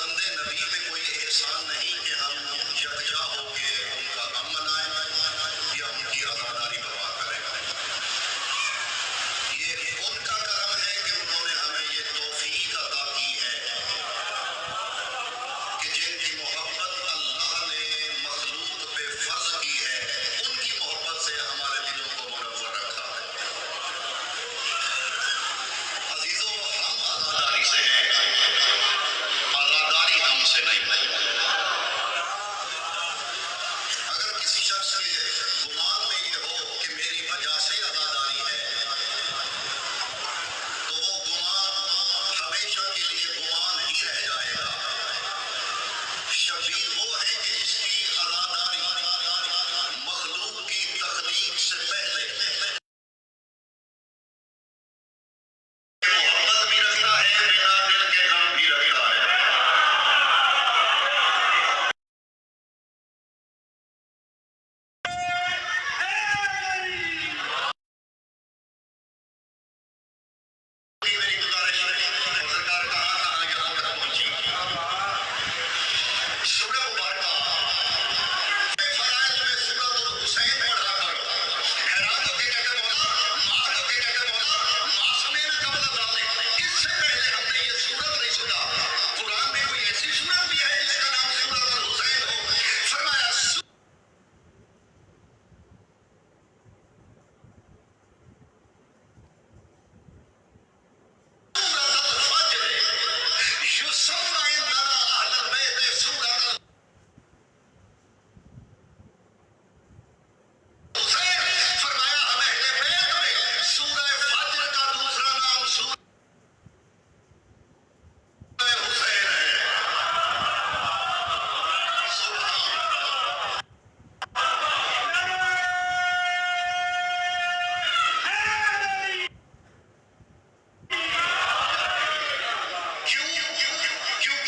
फर्जंदे नबी पे कोई एहसान नहीं कि हम यकजा होके उनका गम मनाएं या उनकी आज़ादारी बर्बाद करें। ये उनका करम है कि उन्होंने हमें ये तौफीक अता की है कि जिनकी मोहब्बत अल्लाह ने मखलूक पे फर्ज की है, उनकी मोहब्बत से हमारे दिलों को मुनव्वर रखा है। अजीजों, हम आज़ादारी से हैं, आज़ादारी हमसे नहीं। अगर किसी शख्स के गुमान में ये हो कि मेरी वजह से आज़ादारी है, तो वो गुमान हमेशा के लिए गुमान ही रह जाएगा। शबीर वो है कि जिसकी आज़ादारी मखलूक की तख्लीक से पहले मोहब्बत भी रखता है, बिना दिल के गम भी रखता है। मेरी गुजारिश है, और सरकार कहाँ कहाँ यहाँ तक पहुंची। सूरह मुबारका फराइज में सूरत हुसैन पढ़ा करो। हैरान होके कहते मौला, मार होके कहते मौला, मासूमे में कब डाले, इससे पहले हमने ये सूरत नहीं सुना। कुरान में कोई ऐसी सूरत भी है जिसका नाम सूरत हुसैन हो? फरमाया क्यों?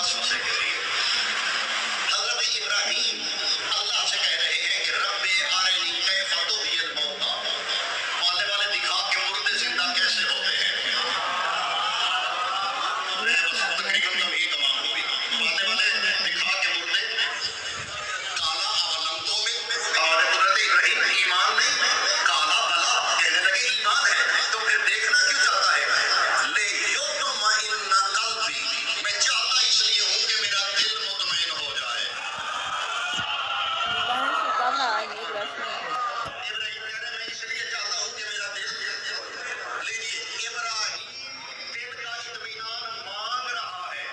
वसवसे के लिए। हजरत इब्राहीम अल्लाह से कह रहे हैं कि रब्बे आरिनी कैफ़ तुह्यिल मौता, मारने वाले दिखा के मुर्दे जिंदा कैसे होते हैं। मैं बस बकरी गंदम ही तमाम हुई, मारने वाले दिखा के मुर्दे। काला अवलम तो में हमारे कुदरत इब्राहीम ईमान नहीं, काला भला कहने लगे ईमान है, तो फिर देखना क्यों चाहता है। ले युत्मइन्ना कल्बी, मैं चाहता इसलिए हूं कि मेरा दिल मुतमईन हो जाए। इब्राहिम कह रहे मैं इसलिए चाहता हूं कि मेरा दिल, लीजिए इब्राहिम दिल का इत्मीनान मांग रहा है,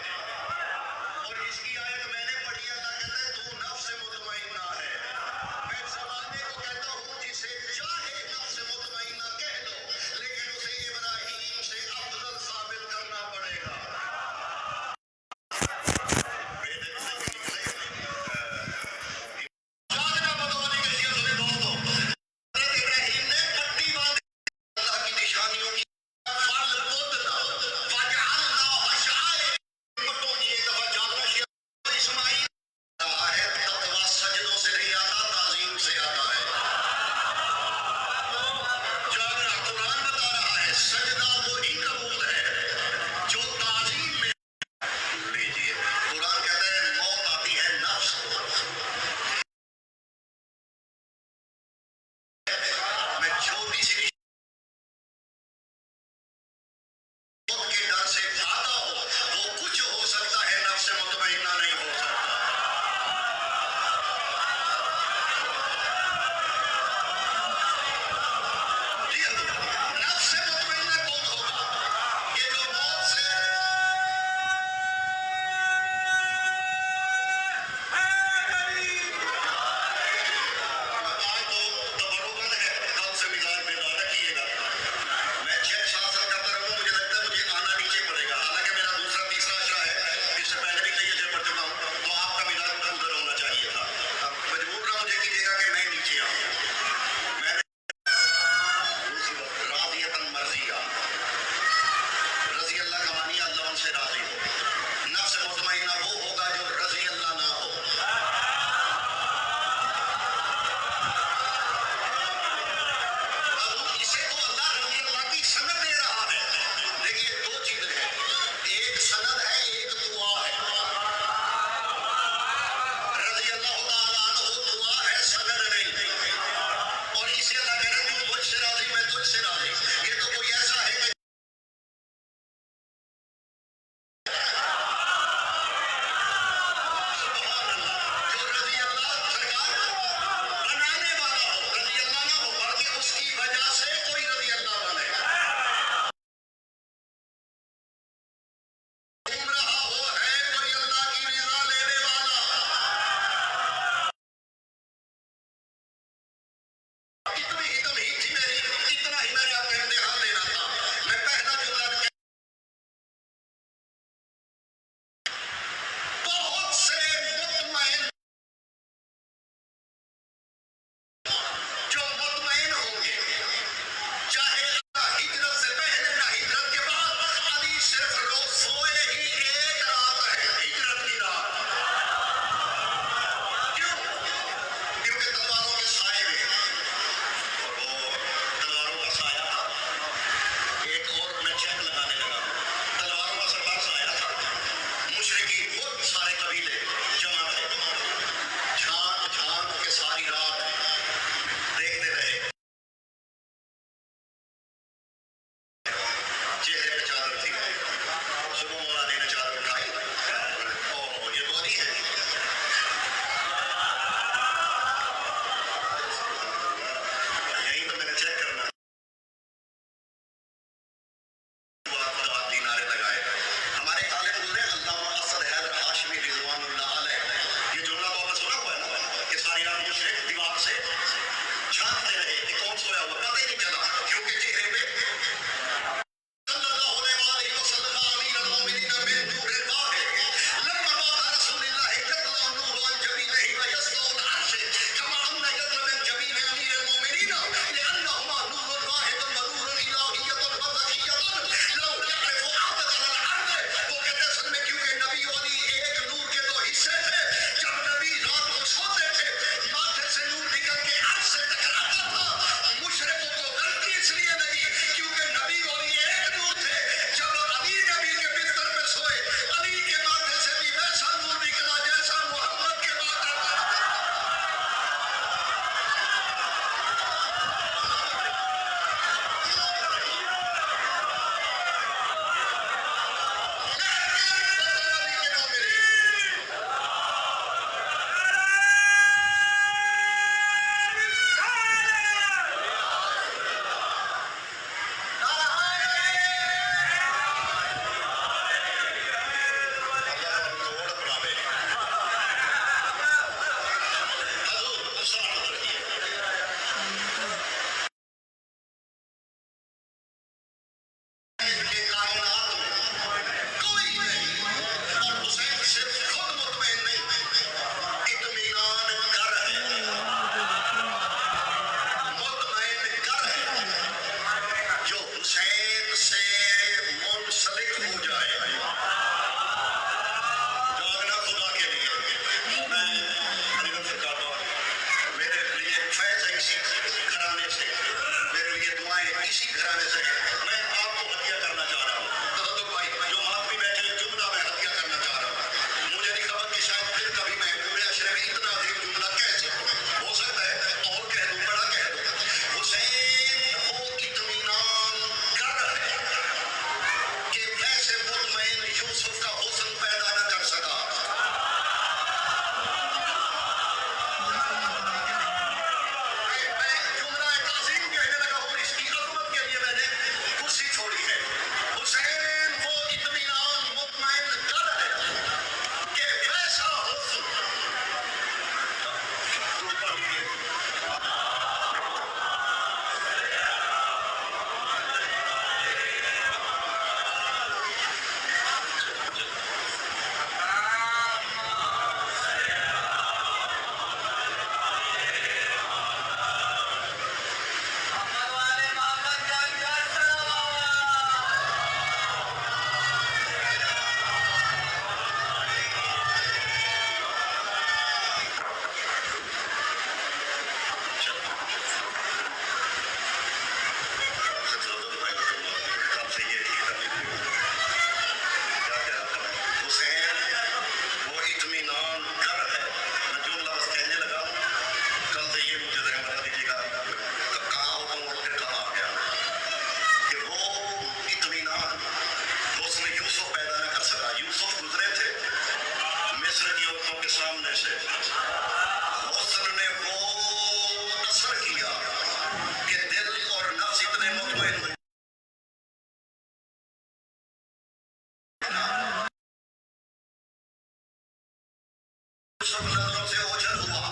सब नजरों से ओझल हुआ,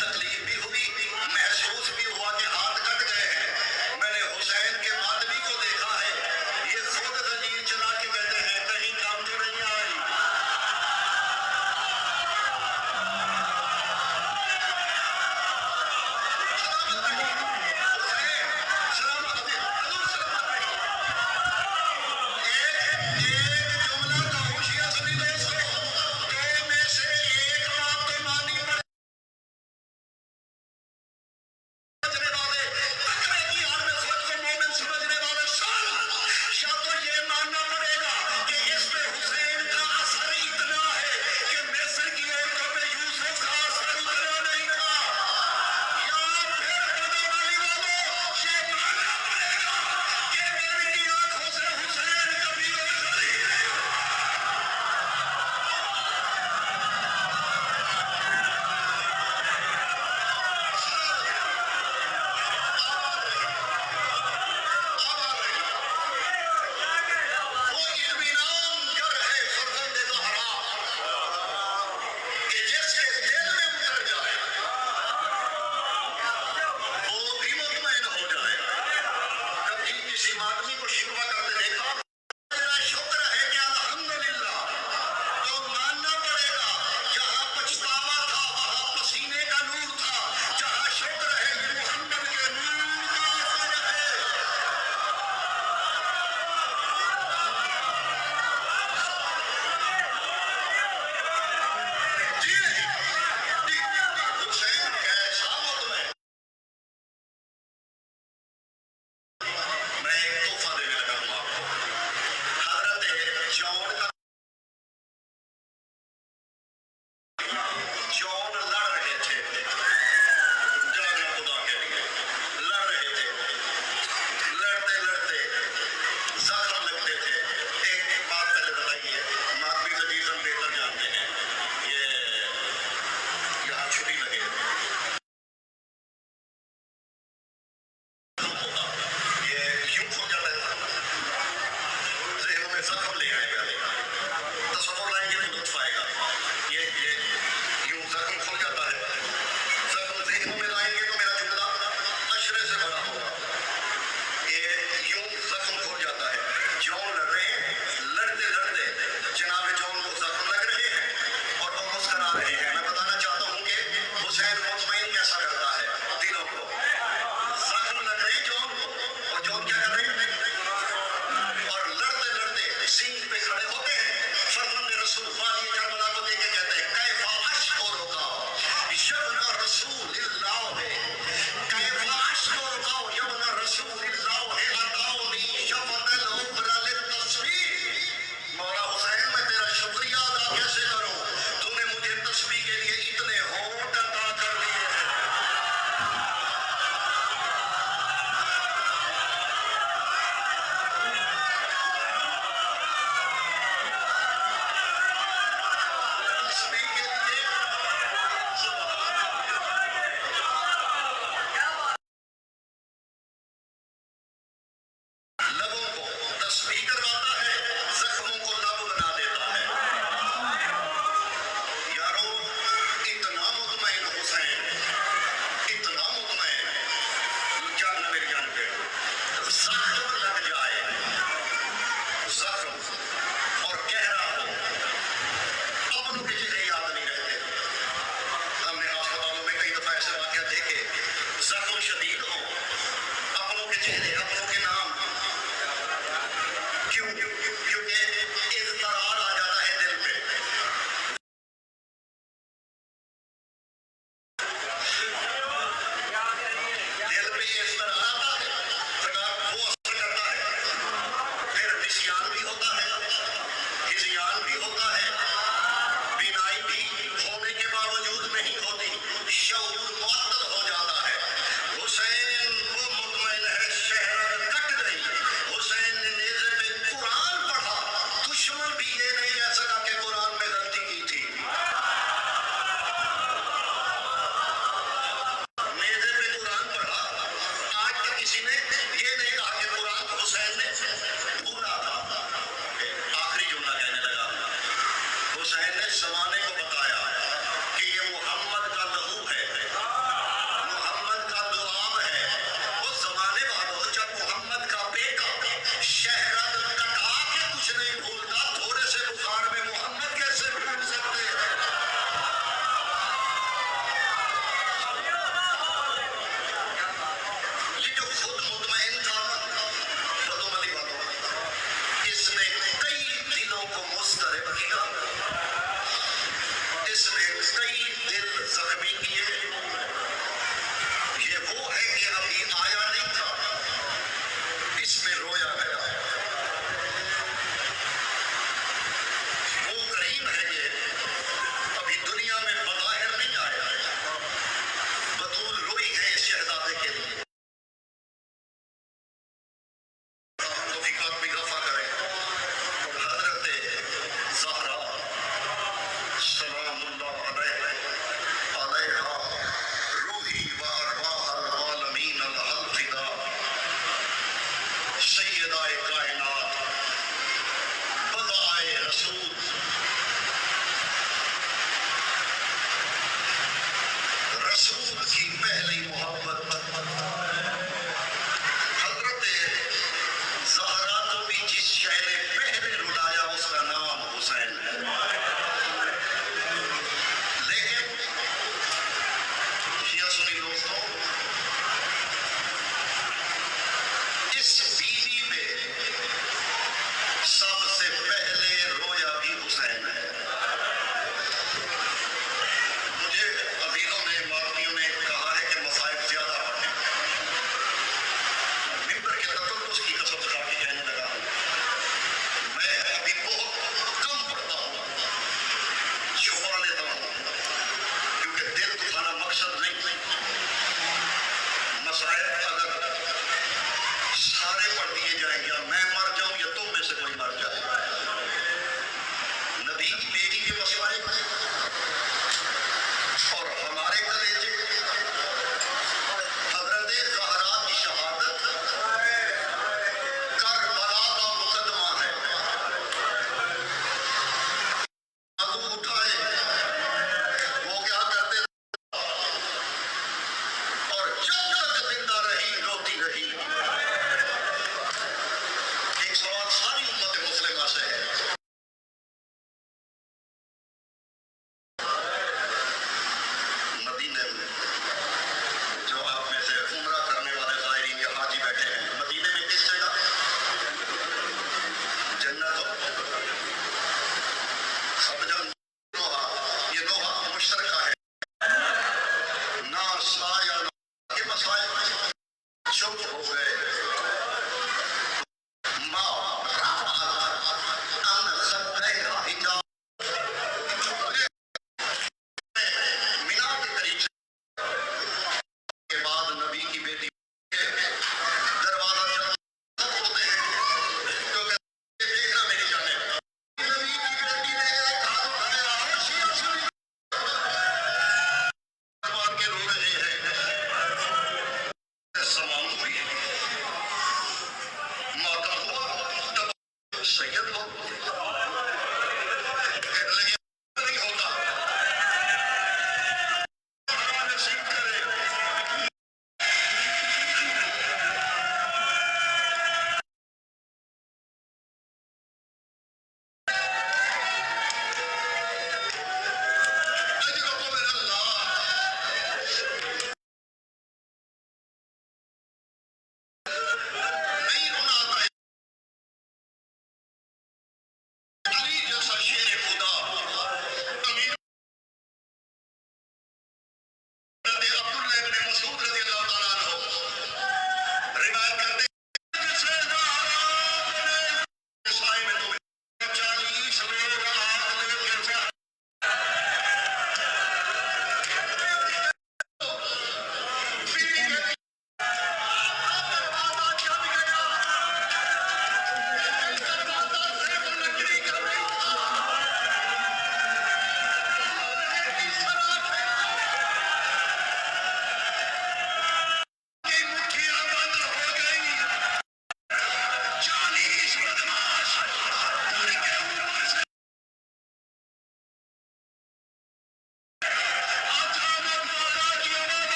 तकलीफ भी हुई, महसूस भी हुआ कि हाथ कट गए हैं। मैंने हुसैन के मातमी को देखा है, ये खुद जंजीर चला के कहते हैं कहीं काम तो नहीं आई। हुसैन ने जमाने को बताया कि ये ये मसवाइब और हमारे कलेजे हजरत ज़हरा की शहादत करबला का मुकदमा है। आंसू उठाए वो क्या करते और जब तक जिंदा रही रोती रही। एक सवाल सारी उम्मत मुस्लिमा से है, मदीने में जो आप में से उम्रा करने वाले ज़ायरीन या हाजी बैठे हैं, मदीने में किस जगह जन्नत हो, सब